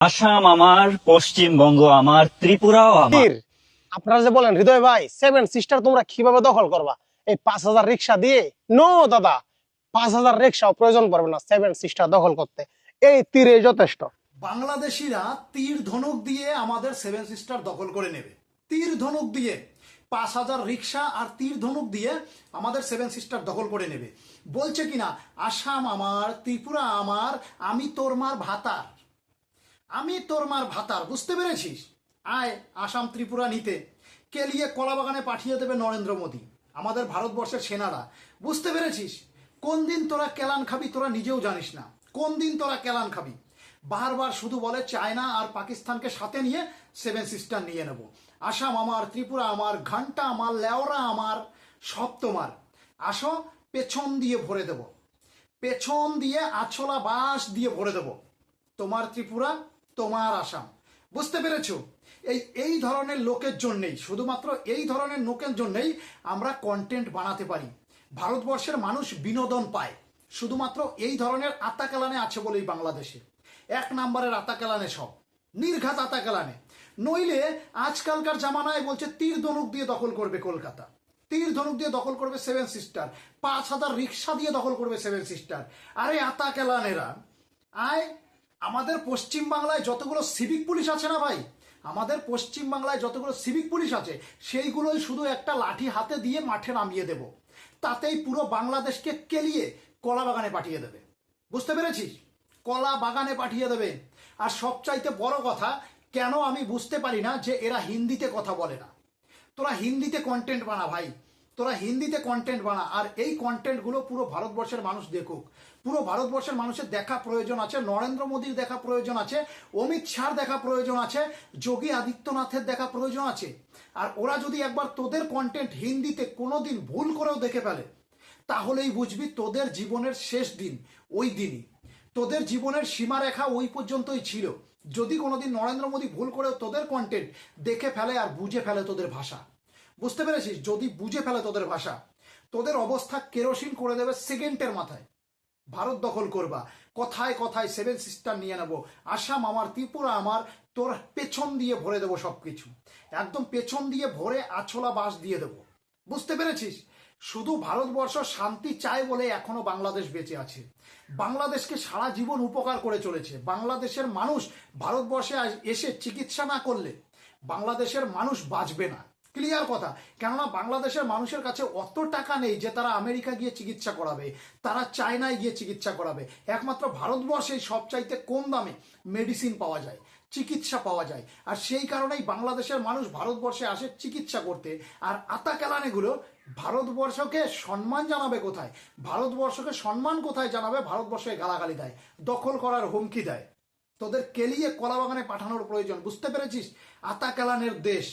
আসাম আমার, পশ্চিমবঙ্গ আমার, ত্রিপুরাও আমার। তীর, আপনারা যে বলেন হৃদয় ভাই সেভেন সিস্টার তোমরা কিভাবে দখল করবা এই 5,000 রিক্সা দিয়ে? নো দাদা, 5,000 রিক্সাও প্রয়োজন পড়বে না সেভেন সিস্টার দখল করতে। এই তীরে যথেষ্ট। বাংলাদেশিরা তীর ধনুক দিয়ে আমাদের সেভেন সিস্টার দখল করে নেবে। তীর ধনুক দিয়ে 5,000 রিক্সা আর তীর ধনুক দিয়ে আমাদের সেভেন সিস্টার দখল করে নেবে। বলছে কিনা আসাম আমার, ত্রিপুরা আমার, আমি তোর মার ভাতার, আমি তোর মার ভাতার। বুঝতে পেরেছিস? আয় আসাম ত্রিপুরা নিতে, কেলিয়ে কলাবাগানে পাঠিয়ে দেবে নরেন্দ্র মোদী, আমাদের ভারতবর্ষের সেনারা। বুঝতে পেরেছিস? কোন দিন তোরা কেলান খাবি তোরা নিজেও জানিস না, কোন দিন তোরা কেলান খাবি। বারবার শুধু বলে চায়না আর পাকিস্তানকে সাথে নিয়ে সেভেন সিস্টার নিয়ে নেব। আসাম আমার, ত্রিপুরা আমার, ঘন্টা আমার, লেওরা আমার, সব তোমার। আসো, পেছন দিয়ে ভরে দেব, পেছন দিয়ে আছলা বাঁশ দিয়ে ভরে দেব তোমার ত্রিপুরা, তোমার আসাম। বুঝতে পেরেছো? এই ধরনের লোকের জন্যেই, শুধুমাত্র এই ধরনের লোকের জন্যেই আমরা কন্টেন্ট বানাতে পারি। ভারতবর্ষের মানুষ বিনোদন পায় শুধুমাত্র এই ধরনের আতাকালানে আছে বলেই। বাংলাদেশে 1 নম্বরের আতাকালানে, সব নির্ঘাত আতাকালানে। নইলে আজকালকার জামানায় বলছে তীর ধনুক দিয়ে দখল করবে কলকাতা, তীর ধনুক দিয়ে দখল করবে সেভেন সিস্টার, 5,000 রিক্সা দিয়ে দখল করবে সেভেন সিস্টার। আরে আতাকালানেরা, আয় আমাদের পশ্চিম বাংলায় যতগুলো সিভিক পুলিশ আছে না ভাই, আমাদের পশ্চিম বাংলায় যতগুলো সিভিক পুলিশ আছে সেইগুলোই শুধু একটা লাঠি হাতে দিয়ে মাঠে নামিয়ে দেব, তাতেই পুরো বাংলাদেশকে কেলিয়ে কলা বাগানে পাঠিয়ে দেবে। বুঝতে পেরেছিস? কলা বাগানে পাঠিয়ে দেবে। আর সবচাইতে বড় কথা, কেন আমি বুঝতে পারি না যে এরা হিন্দিতে কথা বলে না। তোরা হিন্দিতে কন্টেন্ট বানা ভাই, তোরা হিন্দিতে কন্টেন্ট বানা, আর এই কন্টেন্টগুলো পুরো ভারতবর্ষের মানুষ দেখুক। পুরো ভারতবর্ষের মানুষের দেখা প্রয়োজন আছে, নরেন্দ্র মোদীর দেখা প্রয়োজন আছে, অমিত শাহর দেখা প্রয়োজন আছে, যোগী আদিত্যনাথের দেখা প্রয়োজন আছে। আর ওরা যদি একবার তোদের কন্টেন্ট হিন্দিতে কোনোদিন ভুল করেও দেখে ফেলে, তাহলেই বুঝবি তোদের জীবনের শেষ দিন ওই দিনই, তোদের জীবনের সীমারেখা ওই পর্যন্তই ছিল। যদি কোনোদিন নরেন্দ্র মোদী ভুল করেও তোদের কন্টেন্ট দেখে ফেলে আর বুঝে ফেলে তোদের ভাষা। বুঝতে পেরেছিস? যদি বুঝে ফেলে তোদের ভাষা, তোদের অবস্থা কেরোসিন করে দেবে সেকেন্ডের মাথায়। ভারত দখল করবা, কথায় কথায় সেভেন সিস্টার নিয়ে নেবো, আসাম আমার, ত্রিপুরা আমার, তোর পেছন দিয়ে ভরে দেবো সবকিছু, একদম পেছন দিয়ে ভরে আছলা বাঁশ দিয়ে দেবো। বুঝতে পেরেছিস? শুধু ভারতবর্ষ শান্তি চায় বলে এখনো বাংলাদেশ বেঁচে আছে। বাংলাদেশকে সারা জীবন উপকার করে চলেছে। বাংলাদেশের মানুষ ভারতবর্ষে এসে চিকিৎসা না করলে বাংলাদেশের মানুষ বাঁচবে না। ক্লিয়ার কথা। কেননা বাংলাদেশের মানুষের কাছে অত টাকা নেই যে তারা আমেরিকা গিয়ে চিকিৎসা করাবে, তারা চায়নায় গিয়ে চিকিৎসা করাবে। একমাত্র ভারতবর্ষেই সবচাইতে কম দামে মেডিসিন পাওয়া যায়, চিকিৎসা পাওয়া যায়। আর সেই কারণেই বাংলাদেশের মানুষ ভারতবর্ষে আসে চিকিৎসা করতে। আর আতাকালানেগুলো ভারতবর্ষকে সম্মান জানাবে কোথায়? ভারতবর্ষকে সম্মান কোথায় জানাবে? ভারতবর্ষকে গালাগালি দেয়, দখল করার হুমকি দেয়। তোদের কেলিয়ে কলাবাগানে পাঠানোর প্রয়োজন। বুঝতে পেরেছিস? আতাকালানের দেশ।